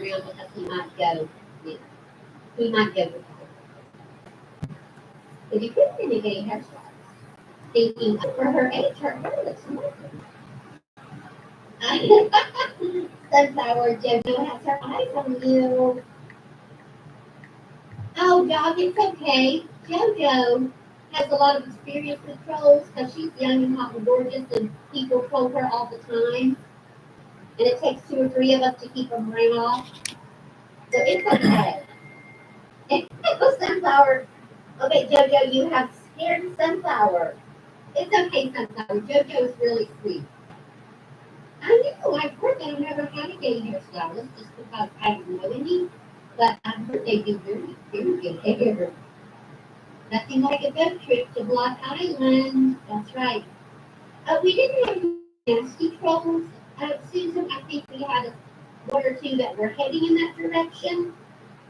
around because he might go. Yeah, he might go with her. But he couldn't even get any hairstyles. Thinking for her age, her hair looks wonderful. Sunflower JoJo has her eyes on you. Oh, dog, it's okay. JoJo has a lot of experience with trolls because she's young and hot and gorgeous, and people troll her all the time. And it takes 2 or 3 of us to keep them ran off. So it's okay. Sunflower. Okay, JoJo, you have scared Sunflower. It's okay, Sunflower. JoJo is really sweet. I know. I've heard that I've never had a gay hairstylist just because I don't know any. But I've heard they do very, very good hair. Nothing like a good trip to Block Island. That's right. We didn't have nasty trolls. Susan, I think we had 1 or 2 that were heading in that direction.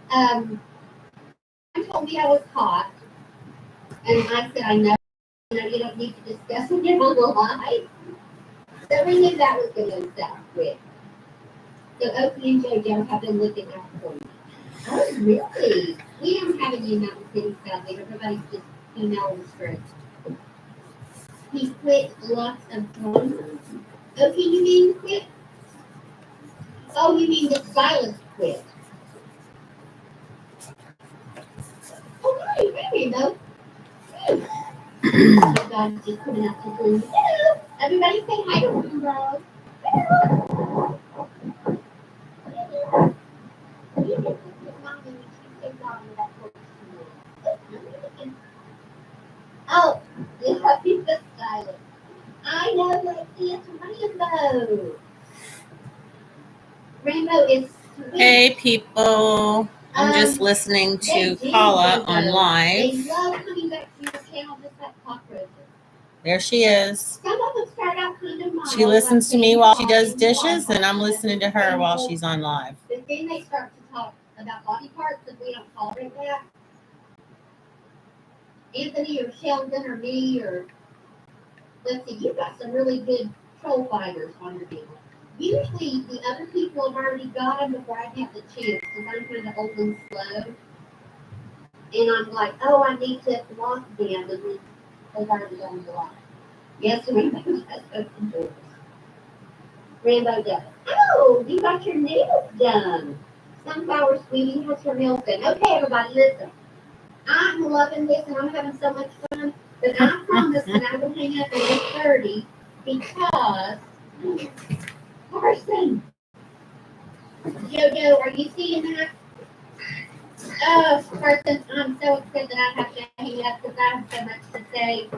Someone told me I was hot, and I said, I know, you don't need to discuss it on the live. So we knew that was going to go south quick. So Opie and JoJo have been looking out for me. Oh, really? We don't have any Mountain City sadly. Everybody's just emailing straight. He quit lots of times. Okay, you mean quit? Oh, you mean the stylist quit? Oh, right, very though. The dog's just coming out to food. Hello, everybody say hi to Rainbow. Oh, yeah, he's the stylist. I know, Lexi, it's Rainbow. Rainbow is sweet. Hey, people. I'm just listening to Paula on live. They love coming back to your channel just like cockroaches. There she is. Some of them start out kind of mild. She listens to me while she does dishes, and I'm listening to her while she's on live. But then they start to talk about body parts, and we don't tolerate that. Anthony or Sheldon or me or let's see, you've got some really good troll fighters on your channel. Usually the other people have already got them before I have the chance because I'm kind of old and slow. And I'm like, oh, I need to block them, and then they've already done the block. Yes, Rainbow does open doors. Rainbow does. Oh, you got your nails done. Sunflower Sweetie has her nails done. Okay, everybody, listen. I'm loving this and I'm having so much fun. But I promise that I will hang up at 8:30 because Carson. JoJo, are you seeing that? Oh, Carson, I'm so upset that I have to hang up because I have so much to say.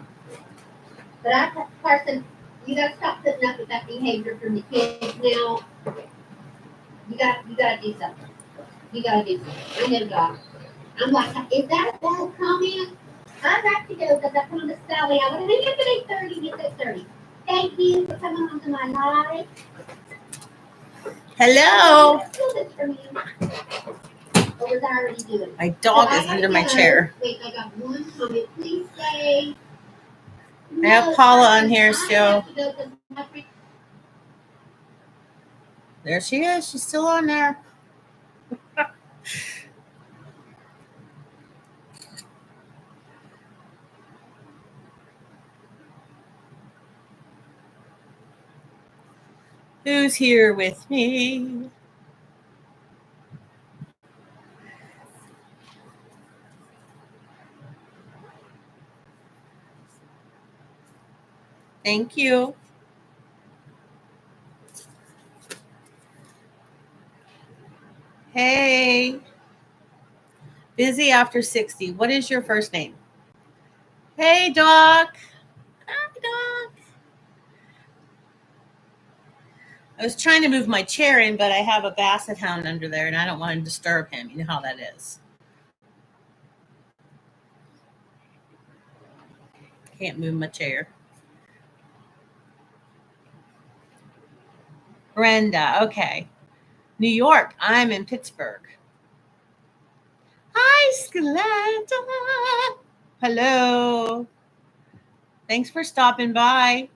But Carson, you gotta stop putting up with that behavior from the kids now. You gotta do something. You gotta do something. I know, Doc. I'm like, is that a bad comment? I've got to go because I promised Sally I would hang up at 8:30. It's 8:30. Thank you for coming on to my live. Hello. Or was I already doing it? My dog is under my chair. Wait, I got one comment. Please stay. I have Paula on here still. There she is. She's still on there. Who's here with me? Thank you. Hey. Busy after 60. What is your first name? Hey, Doc. Hi, Doc. I was trying to move my chair in, but I have a basset hound under there, and I don't want to disturb him. You know how that is. Can't move my chair. Brenda, okay. New York, I'm in Pittsburgh. Hi, Skeletta. Hello. Thanks for stopping by.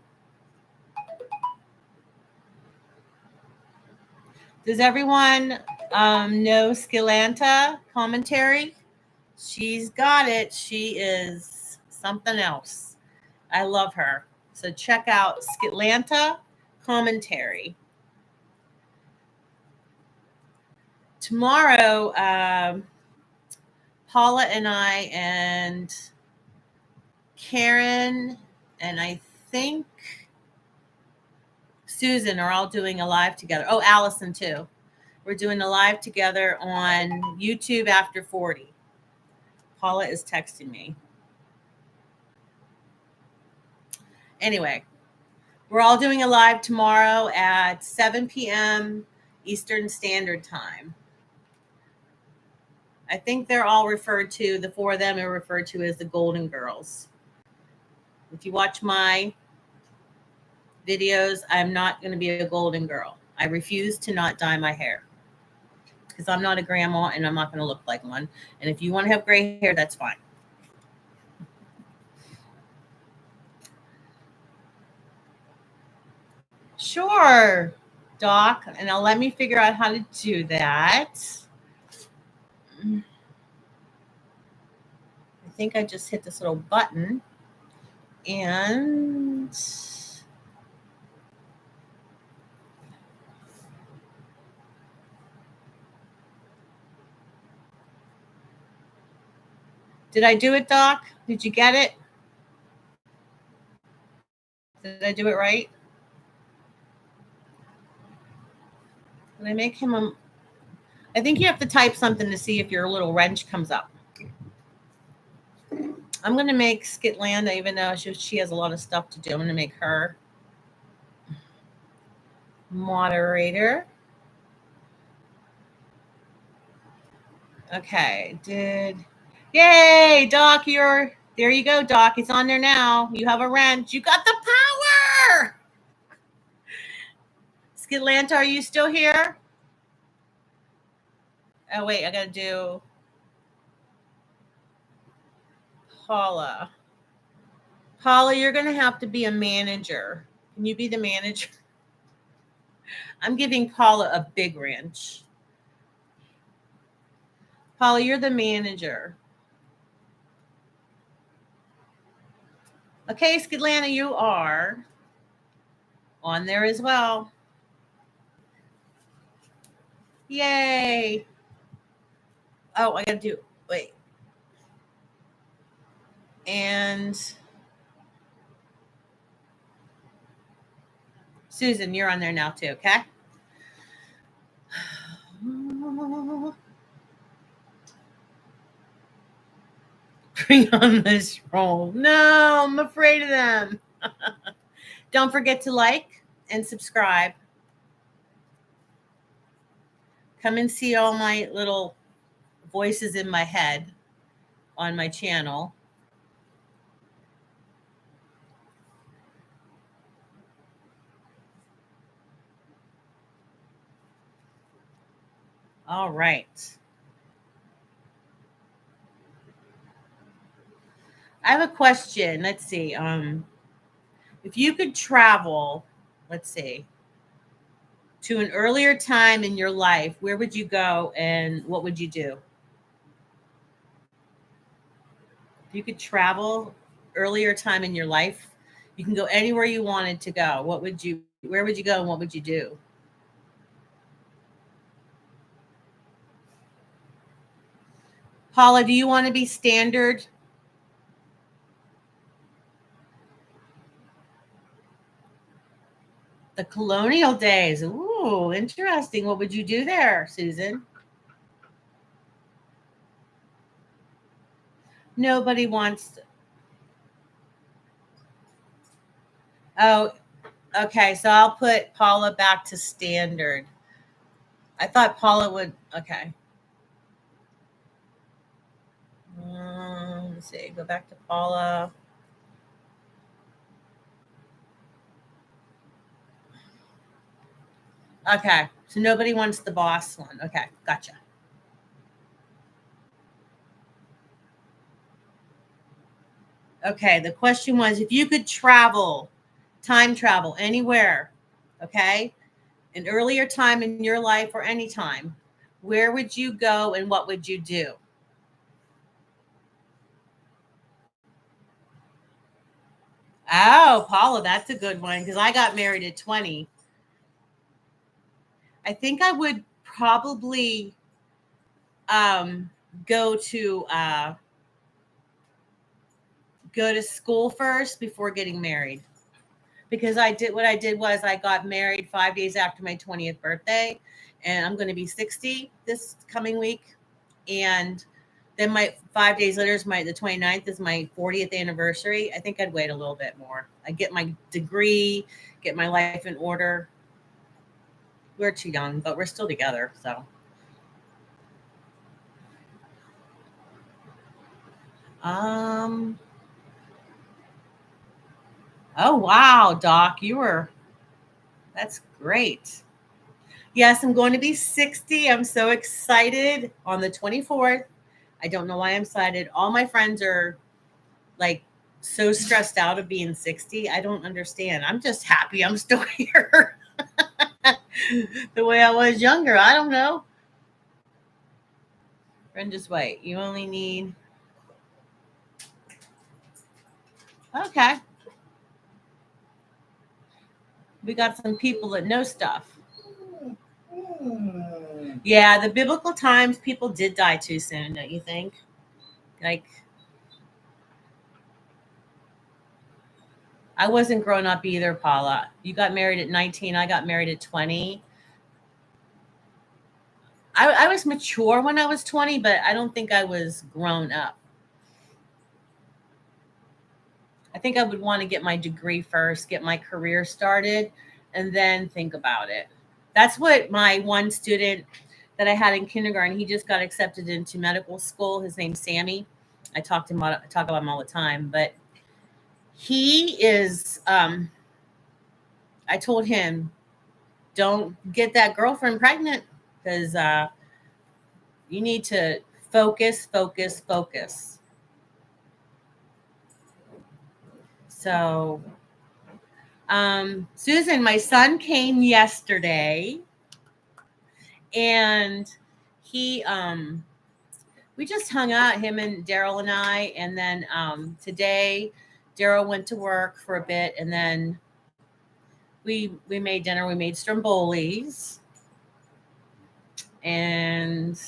Does everyone No Skilanta commentary. She's got it. She is something else. I love her. So check out Skitlanta commentary. Tomorrow, Paula and I and Karen and I think Susan are all doing a live together. Oh, Allison too. We're doing a live together on YouTube after 40. Paula is texting me. Anyway, we're all doing a live tomorrow at 7 p.m. Eastern Standard Time. I think they're all referred to, the four of them are referred to as the Golden Girls. If you watch my videos, I'm not going to be a golden girl. I refuse to not dye my hair because I'm not a grandma and I'm not going to look like one. And if you want to have gray hair, that's fine. Sure, Doc. And now let me figure out how to do that. I think I just hit this little button and did I do it, Doc? Did you get it? Did I do it right? Did I make him a... I think you have to type something to see if your little wrench comes up. I'm going to make Skitlanda, even though she has a lot of stuff to do. I'm going to make her moderator. Okay, yay, Doc, there you go, Doc. It's on there now. You have a wrench. You got the power. Skitlanta, are you still here? Oh, wait, I got to do Paula. Paula, you're going to have to be a manager. Can you be the manager? I'm giving Paula a big wrench. Paula, you're the manager. Okay, Skitlanta, you are on there as well. Yay. Oh, I got to wait. And Susan, you're on there now too, okay? Bring on this roll. No, I'm afraid of them. Don't forget to like and subscribe. Come and see all my little voices in my head on my channel. All right. I have a question. Let's see. If you could travel, let's see, to an earlier time in your life, where would you go and what would you do? If you could travel earlier time in your life, you can go anywhere you wanted to go. Where would you go and what would you do? Paula, do you want to be standard? The colonial days. Ooh, interesting. What would you do there, Susan? Nobody wants to. Oh, okay. So I'll put Paula back to standard. I thought Paula would. Okay. Let's see. Go back to Paula. Okay. So nobody wants the boss one. Okay. Gotcha. Okay. The question was, if you could time travel anywhere, okay, an earlier time in your life or any time, Where would you go and what would you do? Oh, Paula, that's a good one because I got married at 20. I think I would probably um, go to go to school first before getting married. Because what I did was I got married 5 days after my 20th birthday, and I'm going to be 60 this coming week. And then my 5 days later is the 29th is my 40th anniversary. I think I'd wait a little bit more. I get my degree, get my life in order. We're too young, but we're still together. So, um, oh wow, Doc, that's great. Yes, I'm going to be 60. I'm so excited on the 24th. I don't know why I'm excited. All my friends are like so stressed out of being 60. I don't understand. I'm just happy I'm still here the way I was younger. I don't know. Friend, just wait. You only need. Okay. We got some people that know stuff. Yeah, the biblical times, people did die too soon, don't you think? Like, I wasn't grown up either, Paula. You got married at 19. I got married at 20. I was mature when I was 20, but I don't think I was grown up. I think I would want to get my degree first, get my career started, and then think about it. That's what my one student that I had in kindergarten, he just got accepted into medical school. His name's Sammy. I talk about him all the time, but he is I told him, don't get that girlfriend pregnant because you need to focus, focus, focus. So, Susan, my son came yesterday and he, we just hung out, him and Daryl and I. And then today, Daryl went to work for a bit and then we made dinner. We made strombolis and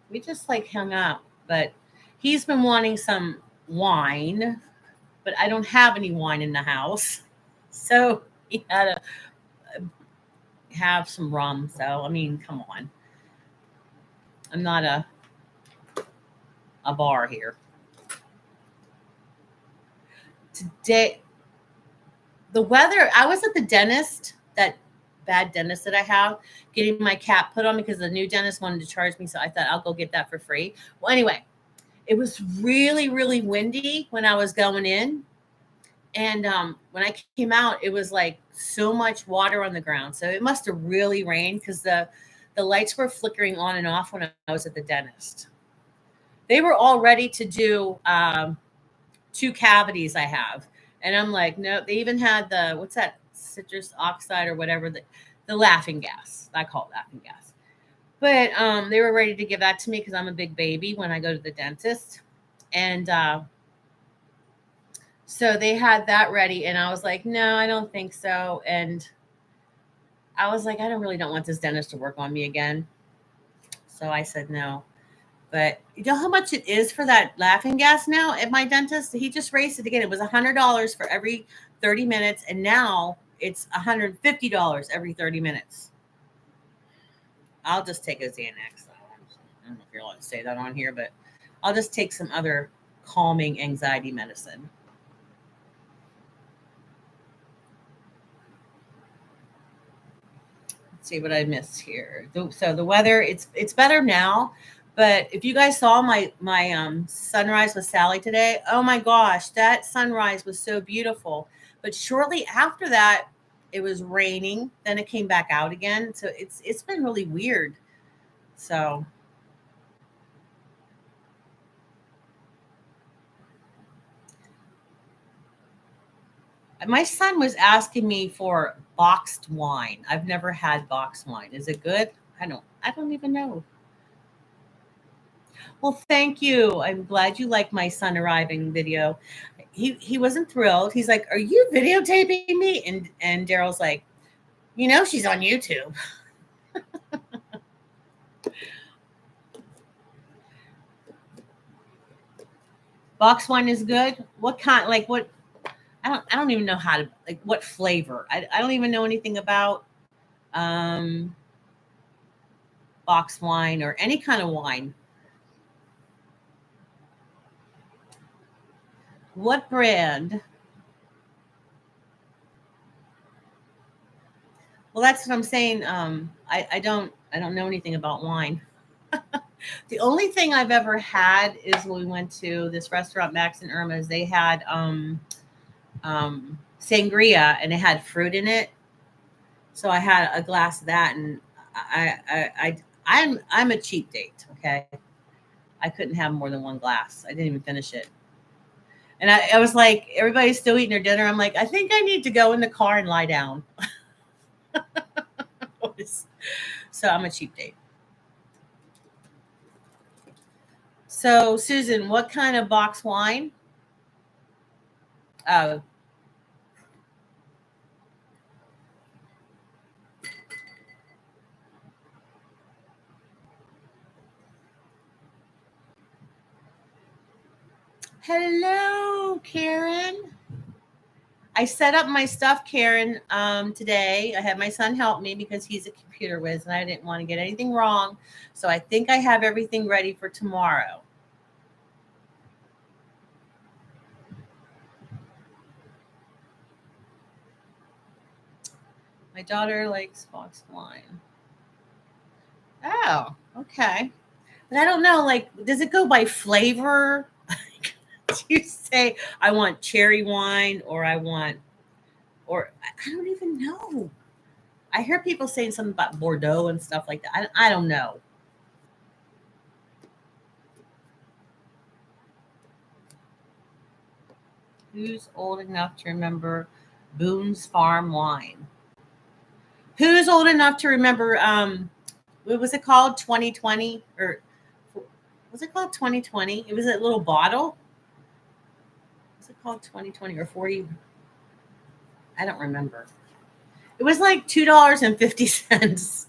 we just like hung out. But he's been wanting some wine, but I don't have any wine in the house. So he had to have some rum. So, I mean, come on. I'm not a bar here. Today, the weather, I was at the dentist, that bad dentist that I have, getting my cap put on because the new dentist wanted to charge me. So I thought I'll go get that for free. Well, anyway, it was really, really windy when I was going in. And when I came out, it was like so much water on the ground. So it must have really rained because the lights were flickering on and off when I was at the dentist. They were all ready to do 2 cavities I have. And I'm like, no, they even had what's that, citrus oxide or whatever, the laughing gas. I call it laughing gas. But they were ready to give that to me because I'm a big baby when I go to the dentist. And so they had that ready. And I was like, no, I don't think so. And I was like, I don't want this dentist to work on me again. So I said no. But you know how much it is for that laughing gas now at my dentist? He just raised it again. It was $100 for every 30 minutes. And now it's $150 every 30 minutes. I'll just take a Xanax. I don't know if you're allowed to say that on here, but I'll just take some other calming anxiety medicine. Let's see what I missed here. So the weather, it's better now. But if you guys saw my sunrise with Sally today, oh my gosh, that sunrise was so beautiful. But shortly after that, it was raining. Then it came back out again. So it's been really weird. So my son was asking me for boxed wine. I've never had boxed wine. Is it good? I don't even know. Well, thank you. I'm glad you like my son arriving video. He wasn't thrilled. He's like, "Are you videotaping me?" And Daryl's like, she's on YouTube. Box wine is good. What kind? Like what? I don't even know how to like what flavor. I don't even know anything about um, box wine or any kind of wine. What brand? Well, that's what I'm saying. I don't know anything about wine. The only thing I've ever had is when we went to this restaurant, Max and Irma's. They had sangria and it had fruit in it. So I had a glass of that, and I'm a cheap date. Okay, I couldn't have more than one glass. I didn't even finish it, and I was like, everybody's still eating their dinner. I'm like, I think I need to go in the car and lie down. So I'm a cheap date. So Susan, what kind of box wine? Oh, hello, Karen. I set up my stuff, Karen, today. I had my son help me because he's a computer whiz and I didn't want to get anything wrong. So I think I have everything ready for tomorrow. My daughter likes box wine. Oh, okay. But I don't know, like, does it go by flavor? Do you say I want cherry wine or I don't even know. I hear people saying something about Bordeaux and stuff like that. I don't know. Who's old enough to remember Boone's Farm wine? Who's old enough to remember what was it called? 2020 or was it called 2020? It was a little bottle. Was it called 2020 or 40? I don't remember. It was like $2.50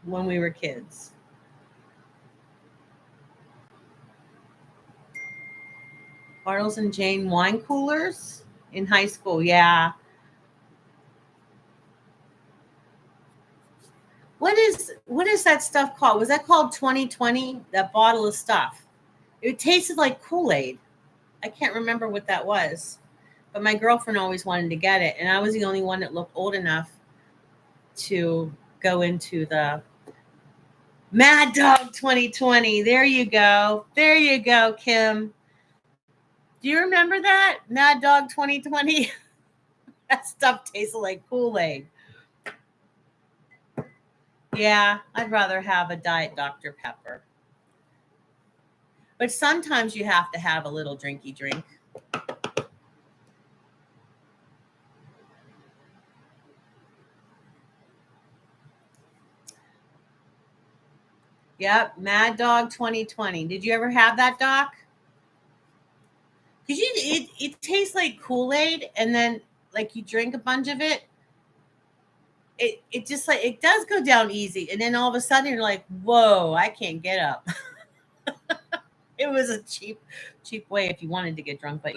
when we were kids. Bartles and Jane wine coolers in high school. Yeah. What is that stuff called? Was that called 2020? That bottle of stuff. It tasted like Kool-Aid. I can't remember what that was. But my girlfriend always wanted to get it, and I was the only one that looked old enough to go into the Mad Dog 2020. There you go. There you go, Kim. Do you remember that? Mad Dog 2020? That stuff tasted like Kool-Aid. Yeah, I'd rather have a Diet Dr. Pepper. But sometimes you have to have a little drinky drink. Yep, Mad Dog 2020. Did you ever have that, Doc? Because it tastes like Kool-Aid, and then like you drink a bunch of it, it just like it does go down easy, and then all of a sudden you're like, whoa, I can't get up. It was a cheap way if you wanted to get drunk, but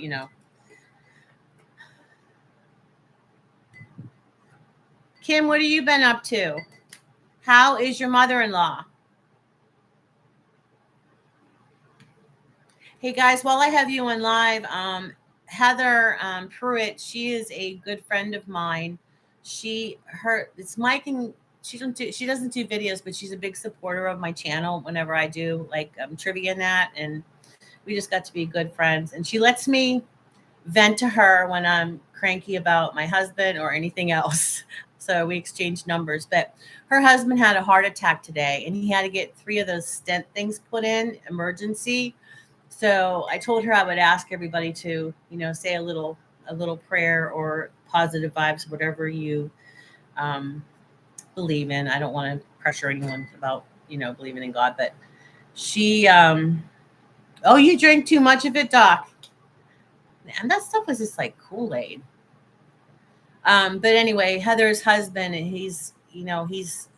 Kim, what have you been up to? How is your mother-in-law? Hey guys, while I have you on live, Heather Pruitt, she is a good friend of mine. It's Mike, and she doesn't do videos, but she's a big supporter of my channel whenever I do like trivia and that, and we just got to be good friends. And she lets me vent to her when I'm cranky about my husband or anything else. So we exchanged numbers. But her husband had a heart attack today, and he had to get 3 of those stent things put in emergency. So I told her I would ask everybody to, say a little prayer or positive vibes, whatever you believe in. I don't want to pressure anyone about, believing in God, but she, oh, you drank too much of it, Doc. And that stuff was just like Kool-Aid. But anyway, Heather's husband, and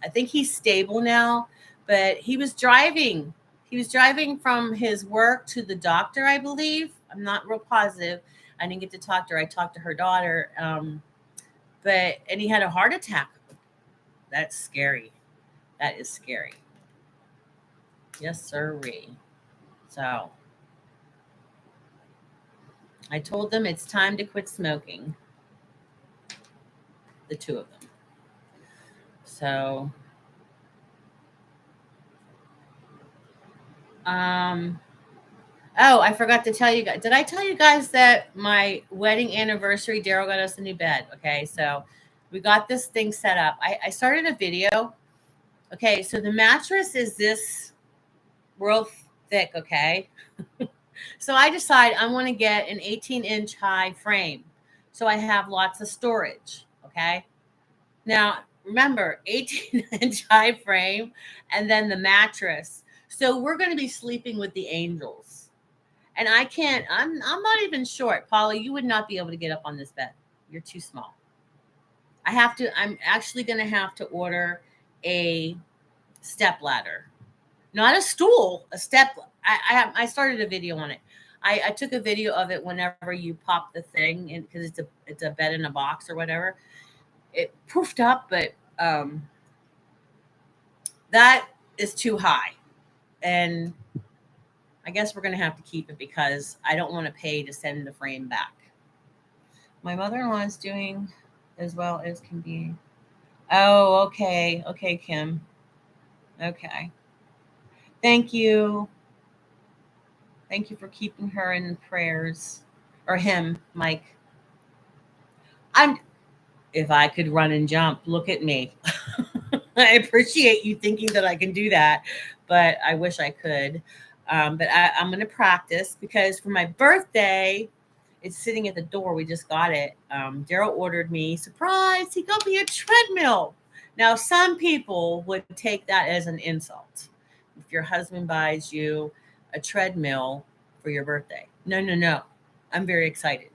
I think he's stable now, but he was driving. He was driving from his work to the doctor, I believe. I'm not real positive. I didn't get to talk to her. I talked to her daughter. And he had a heart attack. That's scary. That is scary. Yes, sirree. So I told them it's time to quit smoking. The two of them. So, oh, I forgot to tell you guys. Did I tell you guys that my wedding anniversary, Daryl got us a new bed? Okay, so we got this thing set up. I started a video. Okay, so the mattress is this real thick, okay? So I decide I want to get an 18-inch high frame. So I have lots of storage, okay? Now, remember, 18-inch high frame and then the mattress. So we're going to be sleeping with the angels. And I'm not even short. Paula, you would not be able to get up on this bed. You're too small. I'm actually going to have to order a step ladder. Not a stool, a step. I started a video on it. I took a video of it whenever you pop the thing in, because it's a bed in a box or whatever. It poofed up, but that is too high. And I guess we're going to have to keep it because I don't want to pay to send the frame back. My mother-in-law is doing as well as can be. Oh, okay. Okay, Kim. Okay. Thank you. Thank you for keeping her in prayers. Or him, Mike. If I could run and jump, look at me. I appreciate you thinking that I can do that, but I wish I could. But I'm going to practice because for my birthday, it's sitting at the door. We just got it. Daryl ordered me, surprise, he got me a treadmill. Now, some people would take that as an insult. If your husband buys you a treadmill for your birthday. No. I'm very excited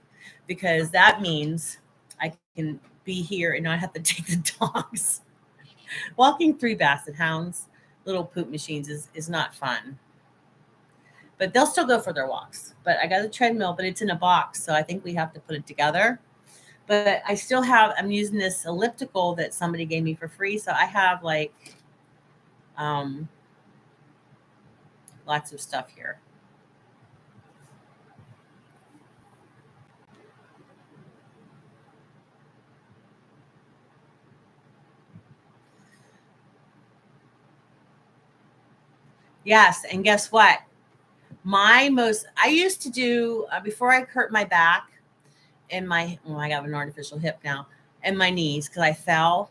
because that means I can be here and not have to take the dogs. Walking 3 basset hounds, little poop machines is not fun. But they'll still go for their walks. But I got a treadmill, but it's in a box, so I think we have to put it together. But I'm using this elliptical that somebody gave me for free, so I have lots of stuff here. Yes, and guess what? I used to do, before I hurt my back and I got an artificial hip now, and my knees, because I fell.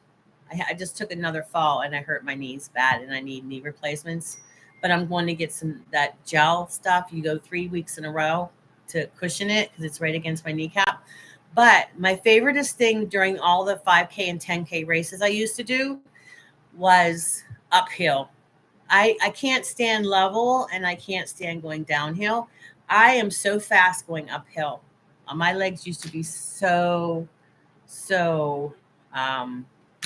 I just took another fall and I hurt my knees bad and I need knee replacements. But I'm going to get that gel stuff. You go 3 weeks in a row to cushion it because it's right against my kneecap. But my favoriteest thing during all the 5K and 10K races I used to do was uphill. I can't stand level and I can't stand going downhill. I am so fast going uphill. My legs used to be so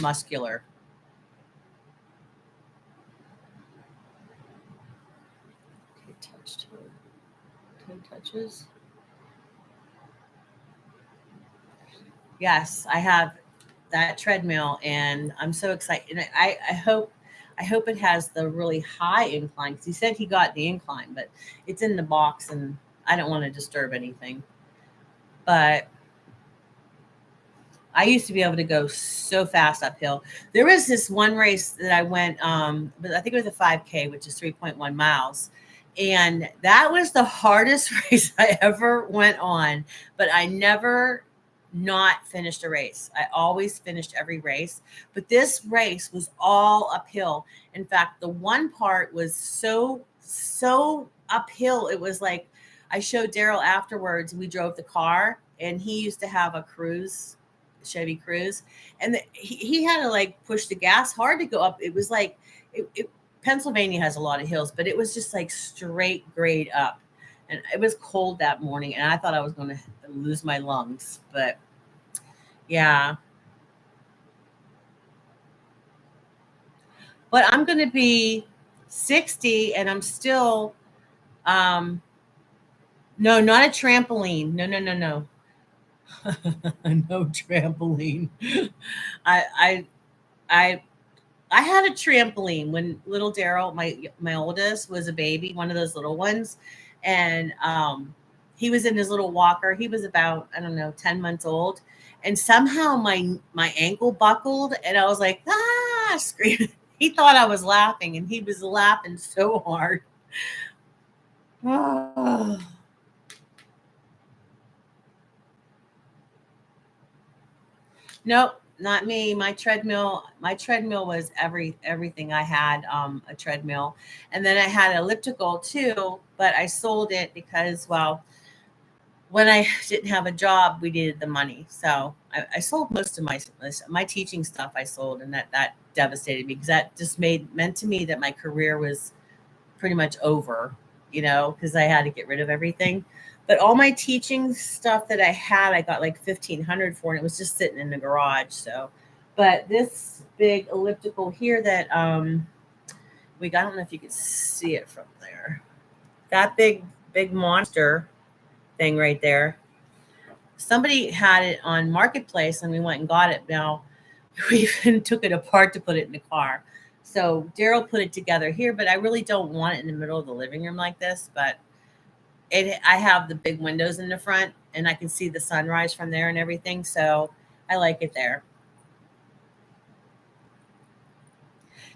muscular. Okay, touch toe. Toe touches. Yes, I have that treadmill and I'm so excited. And I hope it has the really high incline because he said he got the incline, but it's in the box and I don't want to disturb anything. But I used to be able to go so fast uphill. There was this one race that I went, but I think it was a 5K, which is 3.1 miles. And that was the hardest race I ever went on, but I never not finished a race. I always finished every race, but this race was all uphill. In fact, the one part was so uphill. It was like, I showed Daryl afterwards. We drove the car and he used to have a cruise Chevy Cruze, and he had to like push the gas hard to go up. It was like Pennsylvania has a lot of hills, but it was just like straight grade up, and it was cold that morning, and I thought I was going to lose my lungs, but yeah. But I'm going to be 60, and I'm still no, not a trampoline. No, no, no, no. No trampoline. I I I I had a trampoline when little Daryl, my oldest, was a baby, one of those little ones, and he was in his little walker. He was about, I don't know, 10 months old, and somehow my ankle buckled, and I was like screaming. He thought I was laughing, and he was laughing so hard. Nope, not me. My treadmill was everything I had, a treadmill. And then I had elliptical too, but I sold it because, well, when I didn't have a job, we needed the money. So I sold most of my teaching stuff. I sold, and that devastated me because that just meant to me that my career was pretty much over, because I had to get rid of everything. But all my teaching stuff that I had, I got like 1,500 for, and it was just sitting in the garage. So, but this big elliptical here that we got, I don't know if you can see it from there. That big monster thing right there. Somebody had it on Marketplace, and we went and got it. Now we even took it apart to put it in the car. So Daryl put it together here, but I really don't want it in the middle of the living room like this. But I have the big windows in the front, and I can see the sunrise from there and everything. So I like it there.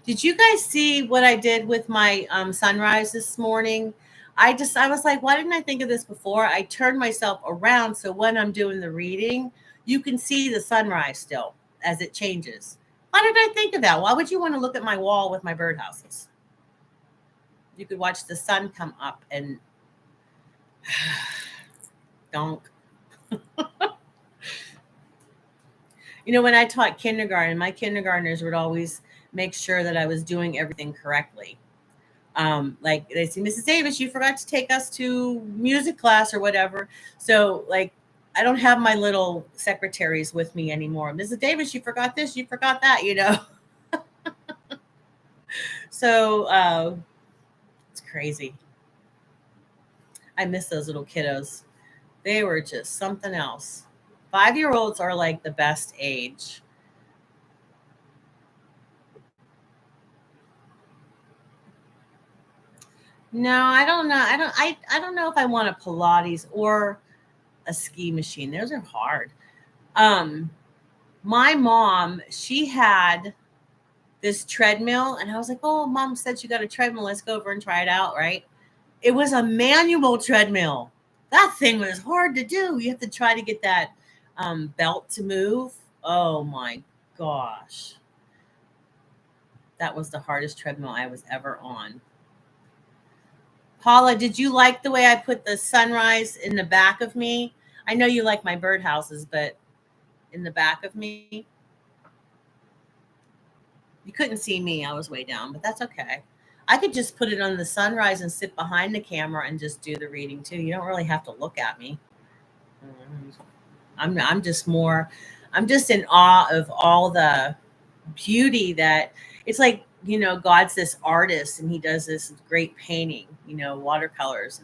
Did you guys see what I did with my sunrise this morning? I was like, why didn't I think of this before? I turned myself around so when I'm doing the reading, you can see the sunrise still as it changes. Why did I think of that? Why would you want to look at my wall with my birdhouses? You could watch the sun come up and don't. When I taught kindergarten, my kindergartners would always make sure that I was doing everything correctly. Like they say, Mrs. Davis, you forgot to take us to music class or whatever. So like, I don't have my little secretaries with me anymore. Mrs. Davis, you forgot this, you forgot that. So it's crazy. I miss those little kiddos. They were just something else. 5-year-olds are like the best age. No, I don't know. I don't know if I want a Pilates or a ski machine. Those are hard. Um, my mom, she had this treadmill, and I was like, "Oh, mom said you got a treadmill. Let's go over and try it out." Right? It was a manual treadmill. That thing was hard to do. You have to try to get that belt to move. Oh my gosh, that was the hardest treadmill I was ever on. Paula, did you like the way I put the sunrise in the back of me? I know you like my birdhouses, but in the back of me, you couldn't see me. I was way down, but that's okay. I could just put it on the sunrise and sit behind the camera and just do the reading too. You don't really have to look at me. I'm just more, I'm just in awe of all the beauty that it's like, God's this artist and he does this great painting, watercolors.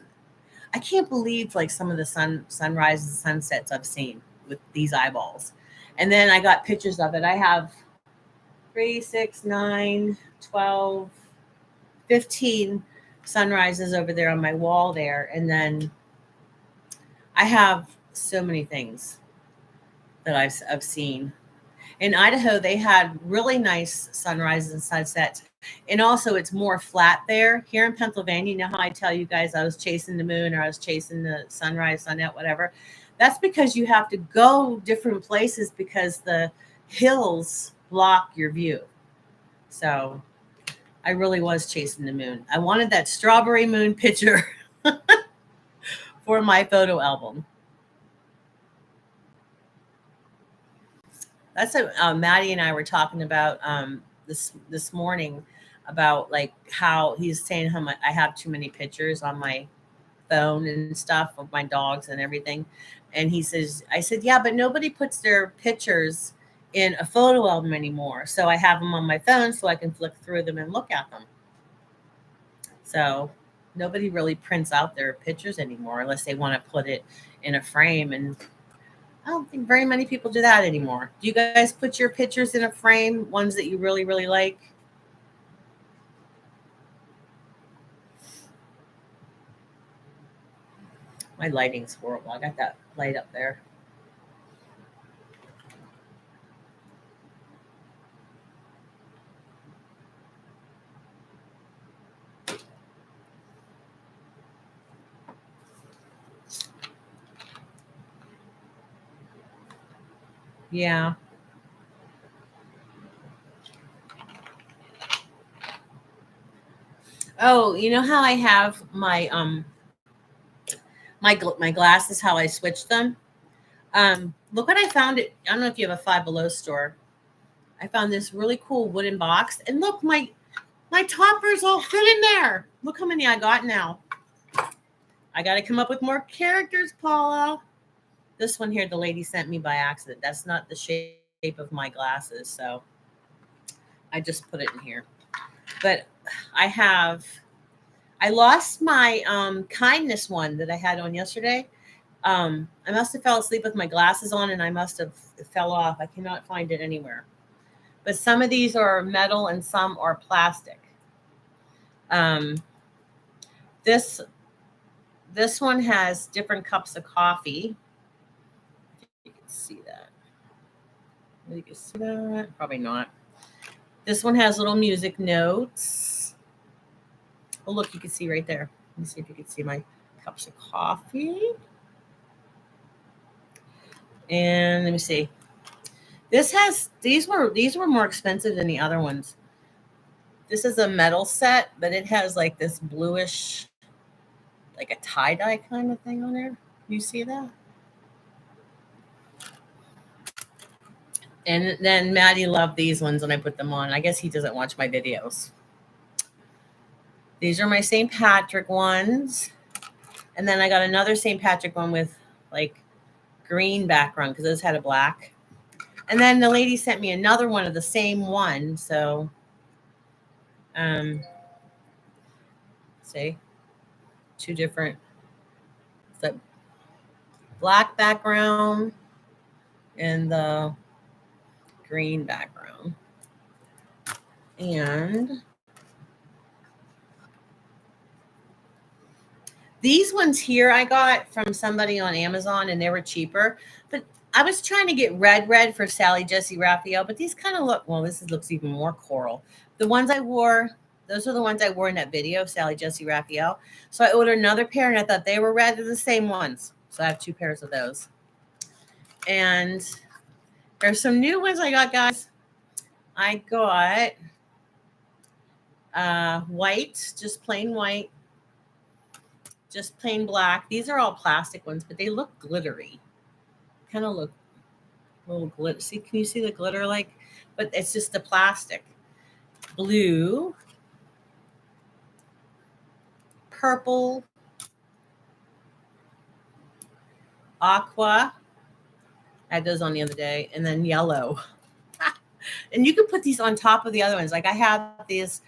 I can't believe like some of the sunrises and sunsets I've seen with these eyeballs. And then I got pictures of it. I have 3, 6, 9, 12, 15 sunrises over there on my wall there. And then I have so many things that I've seen. In Idaho, they had really nice sunrises and sunsets. And also, it's more flat there. Here in Pennsylvania, you know how I tell you guys I was chasing the moon or I was chasing the sunrise, sunset, whatever? That's because you have to go different places because the hills block your view. So I really was chasing the moon. I wanted that strawberry moon picture for my photo album. That's what Maddie and I were talking about this morning, about like how he's saying how much I have too many pictures on my phone and stuff of my dogs and everything. And he says, I said, yeah, but nobody puts their pictures in a photo album anymore. So I have them on my phone so I can flick through them and look at them. So nobody really prints out their pictures anymore unless they want to put it in a frame. And I don't think very many people do that anymore. Do you guys put your pictures in a frame, ones that you really, really like? My lighting's horrible. I got that light up there. Yeah. Oh, you know how I have my my glasses, how I switched them? Look what I found. I don't know if you have a Five Below store. I found this really cool wooden box, and look, my toppers all fit in there. Look how many I got now. I got to come up with more characters, Paula. This one here, the lady sent me by accident. That's not the shape of my glasses, so I just put it in here. But I lost my kindness one that I had on yesterday. I must have fell asleep with my glasses on, and I must have fell off. I cannot find it anywhere. But some of these are metal and some are plastic. This one has different cups of coffee. You can see that. You can see that? Probably not. This one has little music notes. Oh, look, you can see right there. Let me see if you can see my cups of coffee. And let me see. These were more expensive than the other ones. This is a metal set, but it has like this bluish, like a tie-dye kind of thing on there. You see that? And then Maddie loved these ones when I put them on. I guess he doesn't watch my videos. These are my St. Patrick ones. And then I got another St. Patrick one with like green background because this had a black. And then the lady sent me another one of the same one. So, see, two different, the black background and the green background. And these ones here I got from somebody on Amazon, and they were cheaper. But I was trying to get red for Sally Jessy Raphael, but these kind of look, well, looks even more coral. The ones I wore, those are the ones I wore in that video of Sally Jessy Raphael. So I ordered another pair, and I thought they were red. They're the same ones. So I have two pairs of those. And there's some new ones I got, guys. I got white, just plain white, just plain black. These are all plastic ones, but they look glittery. Kind of look a little glitter. See, can you see the glitter? Like, but it's just the plastic. Blue, purple, aqua. I had those on the other day, and then yellow. And you can put these on top of the other ones. Like I have these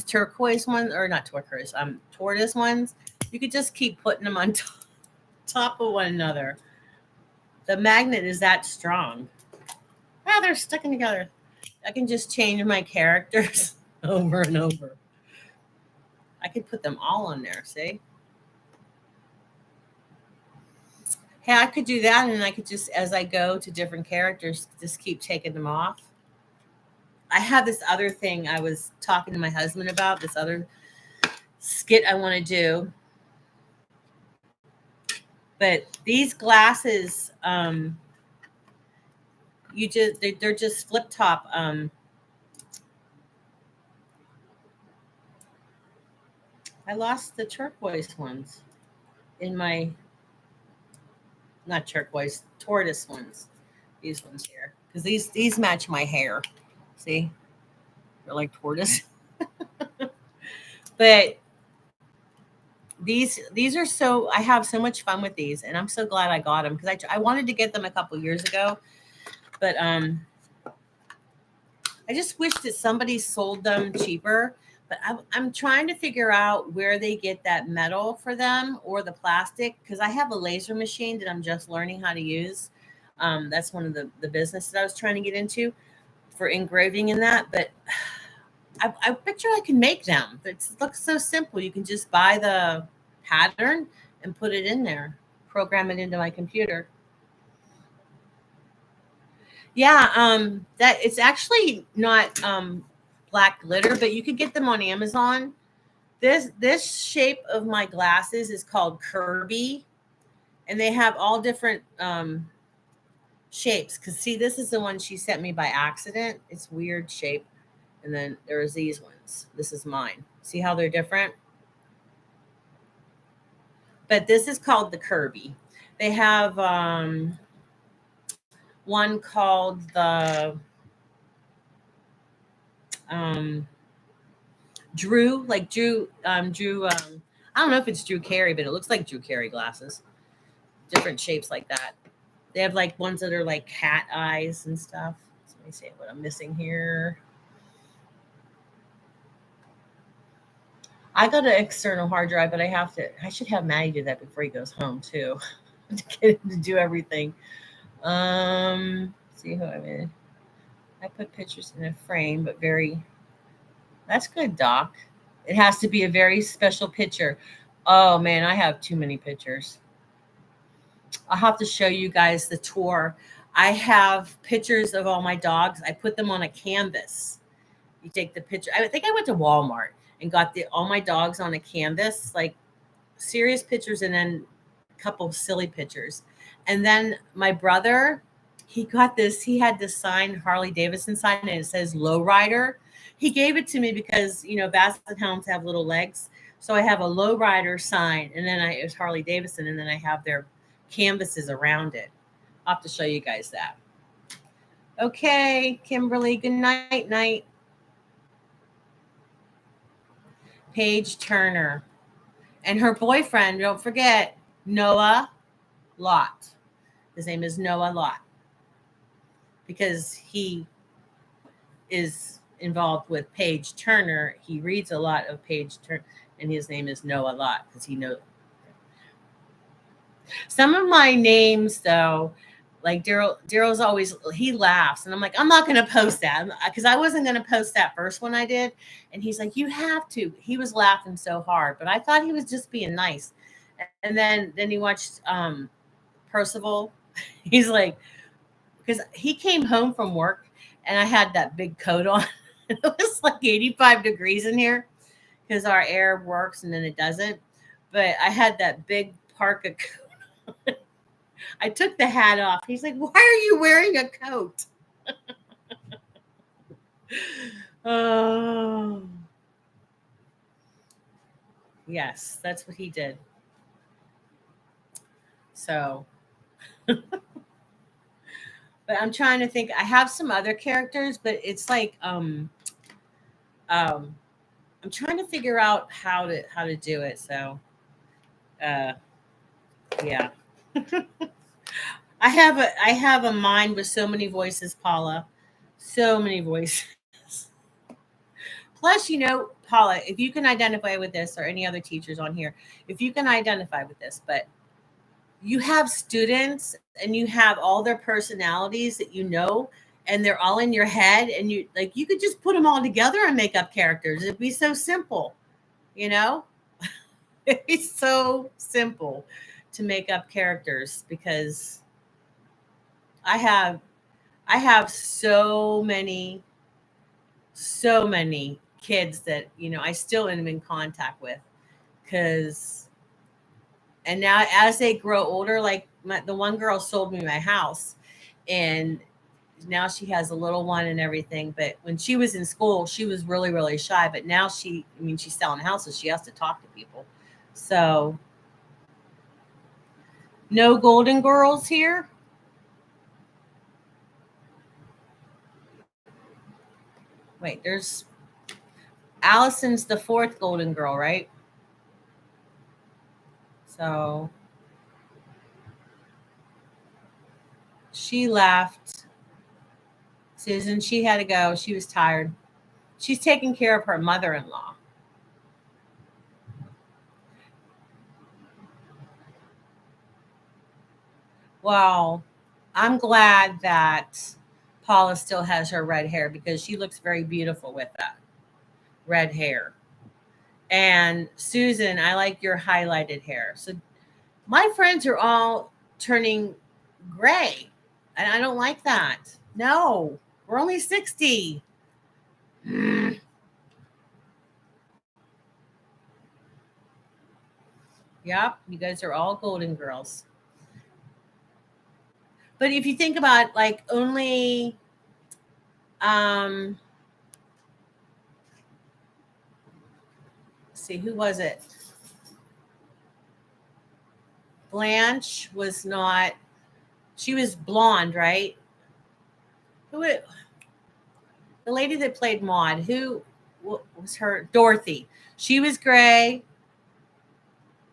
turquoise ones, or not turquoise, tortoise ones. You could just keep putting them on top of one another. The magnet is that strong. Ah, they're sticking together. I can just change my characters over and over. I could put them all on there, see? Hey, I could do that, and I could just, as I go to different characters, just keep taking them off. I have this other thing I was talking to my husband about, this other skit I want to do. But these glasses, they're just flip top. I lost the turquoise ones in my, not turquoise, tortoise ones. These ones here, because these match my hair. See, they're like tortoise. But these are so, I have so much fun with these, and I'm so glad I got them because I wanted to get them a couple years ago, but I just wish that somebody sold them cheaper. But I'm trying to figure out where they get that metal for them or the plastic, because I have a laser machine that I'm just learning how to use. That's one of the business that I was trying to get into for engraving and that. But I picture I can make them. It looks so simple. You can just buy the pattern and put it in there, program it into my computer. Yeah, that it's actually not black glitter, but you could get them on Amazon. This shape of my glasses is called Kirby, and they have all different shapes. Cause see, this is the one she sent me by accident. It's weird shape, and then there's these ones. This is mine. See how they're different? But this is called the Kirby. They have one called the um, Drew, like Drew. I don't know if it's Drew Carey, but it looks like Drew Carey glasses. Different shapes like that. They have like ones that are like cat eyes and stuff. So let me see what I'm missing here. I got an external hard drive, but I should have Maddie do that before he goes home too. To get him to do everything. See who I'm in. I put pictures in a frame, but that's good, Doc. It has to be a very special picture. Oh man, I have too many pictures. I'll have to show you guys the tour. I have pictures of all my dogs. I put them on a canvas. You take the picture. I think I went to Walmart and got all my dogs on a canvas, like serious pictures, and then a couple of silly pictures. And then my brother, he had this sign, Harley Davidson sign, and it says Lowrider. He gave it to me because, Basset Hounds have little legs. So I have a Lowrider sign, and then it was Harley Davidson, and then I have their canvases around it. I'll have to show you guys that. Okay, Kimberly, good night. Paige Turner. And her boyfriend, don't forget, Noah Lott. His name is Noah Lott because he is involved with Paige Turner. He reads a lot of Paige Turner, and his name is Noah Lott because he knows. Some of my names, though, like Daryl's always, he laughs, and I'm like, I'm not going to post that because I wasn't going to post that first one I did. And he's like, you have to. He was laughing so hard, but I thought he was just being nice. And then he watched Percival. He's like, because he came home from work and I had that big coat on. It was like 85 degrees in here because our air works and then it doesn't. But I had that big parka coat. I took the hat off. He's like, why are you wearing a coat? Oh, yes, that's what he did. So, but I'm trying to think. I have some other characters, but it's like, I'm trying to figure out how to do it. So, yeah. I have a mind with so many voices, Paula. So many voices. Plus, Paula, if you can identify with this, or any other teachers on here, if you can identify with this, but you have students and you have all their personalities that and they're all in your head, and you could just put them all together and make up characters. It'd be so simple, It's so simple to make up characters because I have so many kids that I still am in contact with, and now as they grow older, like the one girl sold me my house, and now she has a little one and everything. But when she was in school, she was really, really shy. But now she's selling houses. She has to talk to people. So no Golden Girls here. Wait, there's Allison's the fourth Golden Girl, right? So she left. Susan, she had to go. She was tired. She's taking care of her mother-in-law. Well, I'm glad that Paula still has her red hair because she looks very beautiful with that red hair. And Susan, I like your highlighted hair. So my friends are all turning gray, and I don't like that. No, we're only 60. Yep, you guys are all Golden Girls. But if you think about like only let's see, who was it? Blanche was not, she was blonde, right? Who it, the lady that played Maud, who what was her? Dorothy. She was gray.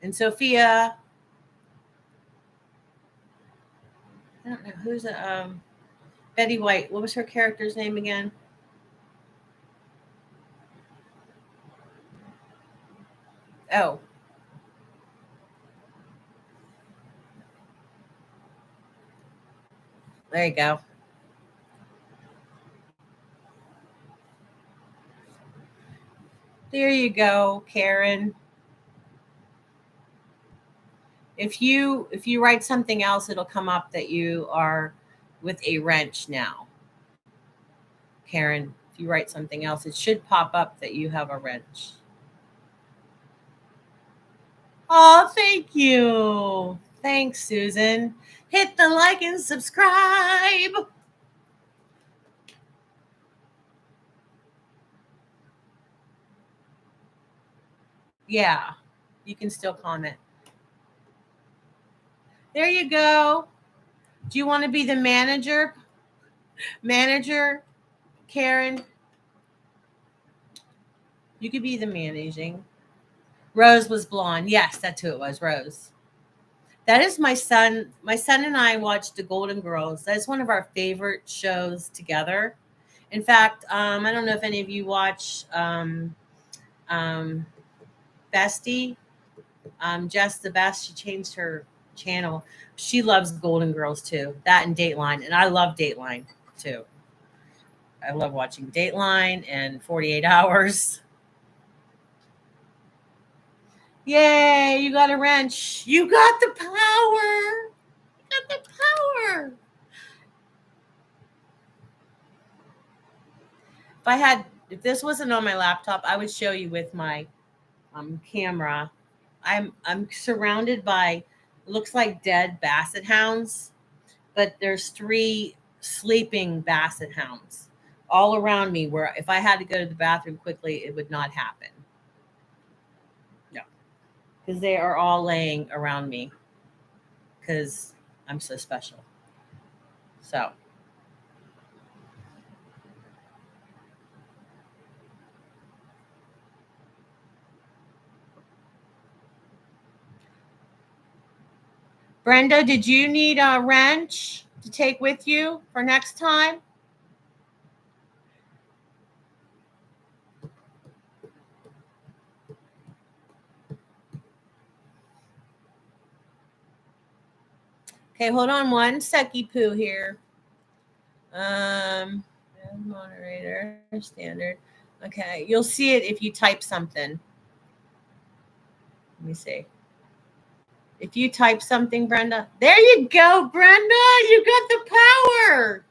And Sophia, I don't know who's Betty White. What was her character's name again? Oh, there you go. There you go, Karen. If you write something else, it'll come up that you are with a wrench now. Karen, if you write something else, it should pop up that you have a wrench. Oh, thank you. Thanks, Susan. Hit the like and subscribe. Yeah, you can still comment. There you go. Do you want to be the manager? Manager, Karen? You could be the managing. Rose was blonde. Yes, that's who it was, Rose. That is my son. My son and I watched The Golden Girls. That's one of our favorite shows together. In fact, I don't know if any of you watch um, Bestie, Jess the Best. She changed her channel. She loves Golden Girls too. That and Dateline, and I love Dateline too. I love watching Dateline and 48 Hours. Yay, you got a wrench. You got the power. You got the power. If this wasn't on my laptop, I would show you with my camera. I'm surrounded by looks like dead basset hounds, but there's three sleeping basset hounds all around me where if I had to go to the bathroom quickly, it would not happen. No. Because they are all laying around me because I'm so special. So Brenda, did you need a wrench to take with you for next time? Okay, hold on one second, poo here. Moderator standard. Okay, you'll see it if you type something. Let me see. If you type something, Brenda, there you go, Brenda. You got the power.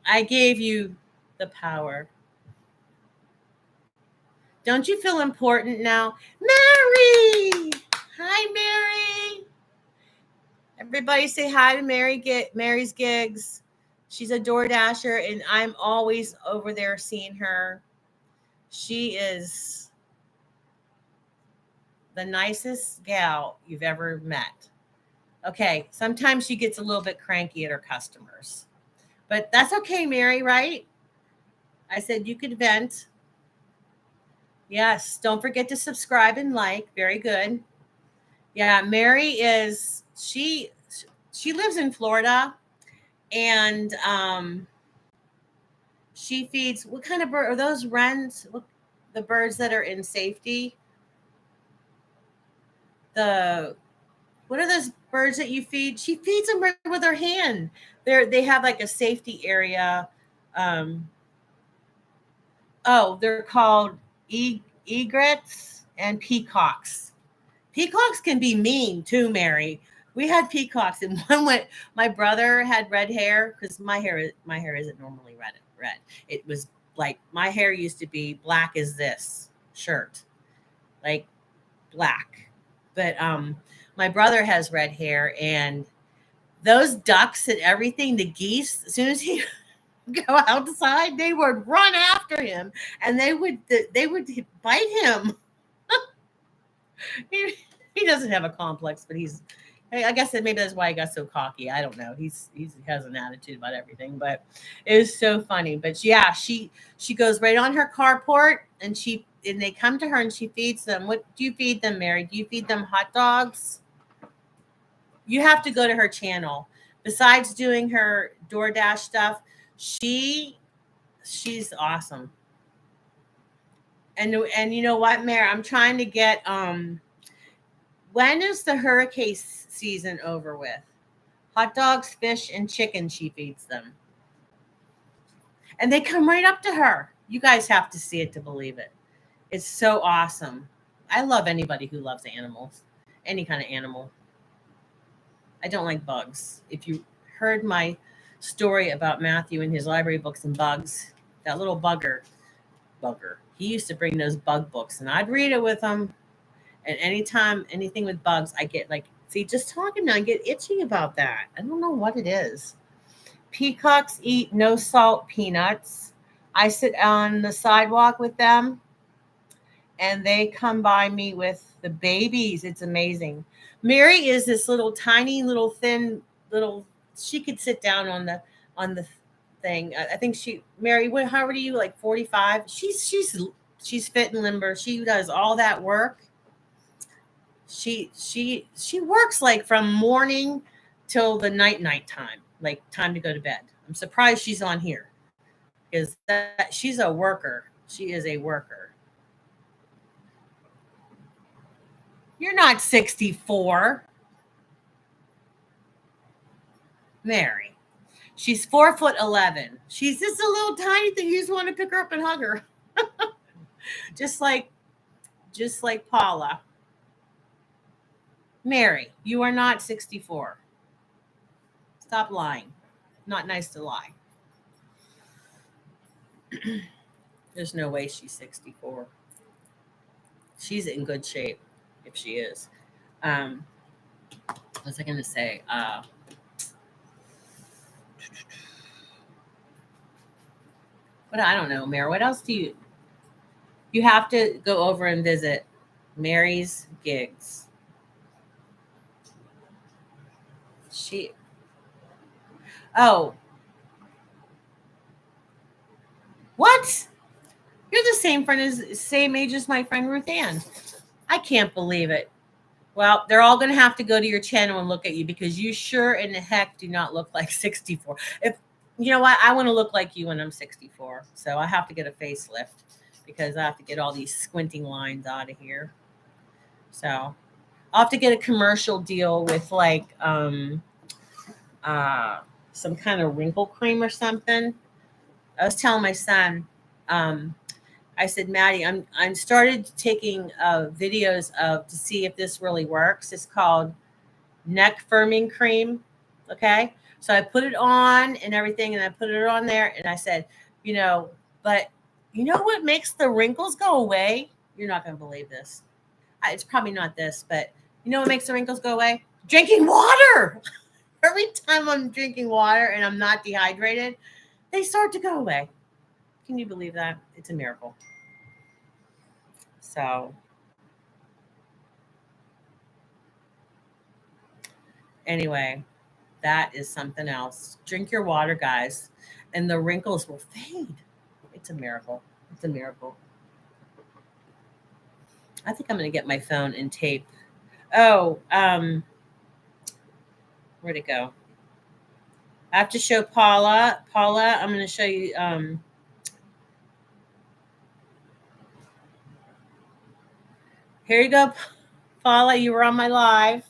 I gave you the power. Don't you feel important now? Mary! Hi, Mary. Everybody say hi to Mary's Gigs. She's a DoorDasher, and I'm always over there seeing her. She is the nicest gal you've ever met. Okay, sometimes she gets a little bit cranky at her customers, but that's okay, Mary, right? I said you could vent. Yes. Don't forget to subscribe and like. Very good. Yeah. Mary is, she lives in Florida, and she feeds, what kind of bird are those wrens? The birds that are in safety? The What are those birds that you feed? She feeds them right with her hand. They have like a safety area. Um, they're called egrets and peacocks. Peacocks can be mean too, Mary. We had peacocks, and one went. My brother had red hair because my hair isn't normally red. Red. It was like my hair used to be black as this shirt, like black. But my brother has red hair, and those ducks and everything, the geese, as soon as he go outside, they would run after him, and they would bite him. he, he doesn't have a complex, but I guess that maybe that's why he got so cocky. I don't know. He has an attitude about everything, but it was so funny. But yeah, she goes right on her carport, and they come to her and she feeds them. What do you feed them, Mary? Do you feed them hot dogs? You have to go to her channel. Besides doing her DoorDash stuff, she's awesome. And you know what, Mary? I'm trying to get when is the hurricane season over with? Hot dogs, fish, and chicken she feeds them. And they come right up to her. You guys have to see it to believe it. It's so awesome. I love anybody who loves animals, any kind of animal. I don't like bugs. If you heard my story about Matthew and his library books and bugs, that little bugger, he used to bring those bug books, and I'd read it with him. And anytime anything with bugs, I get like, see, just talking now, I get itchy about that. I don't know what it is. Peacocks eat no salt peanuts. I sit on the sidewalk with them, and they come by me with the babies. It's amazing. Mary is this little tiny, little thin, little. She could sit down on the thing. I think Mary. How old are you? Like 45. She's fit and limber. She does all that work. She works like from morning till the night time, like time to go to bed. I'm surprised she's on here because she's a worker. She is a worker. You're not 64, Mary. She's 4'11". She's just a little tiny thing. You just want to pick her up and hug her, just like Paula. Mary, you are not 64. Stop lying. Not nice to lie. There's no way she's 64. She's in good shape if she is. What was I going to say? But I don't know, Mary. What else do you have to go over and visit Mary's gigs? Oh, what? You're the same age as my friend Ruth Ann. I can't believe it. Well, they're all going to have to go to your channel and look at you because you sure in the heck do not look like 64. If you know what, I want to look like you when I'm 64. So I have to get a facelift because I have to get all these squinting lines out of here. So I'll have to get a commercial deal with like some kind of wrinkle cream or something. I was telling my son, I said, Maddie, I'm started taking videos to see if this really works. It's called neck firming cream. Okay. So I put it on and everything, and I put it on there, and I said, but you know what makes the wrinkles go away? You're not going to believe this. It's probably not this, but you know what makes the wrinkles go away? Drinking water. Every time I'm drinking water and I'm not dehydrated, they start to go away. Can you believe that? It's a miracle. So anyway, that is something else. Drink your water, guys, and the wrinkles will fade. It's a miracle. It's a miracle. I think I'm going to get my phone and tape. Oh, where'd it go? I have to show Paula. Paula, I'm going to show you. Here you go, Paula. You were on my live.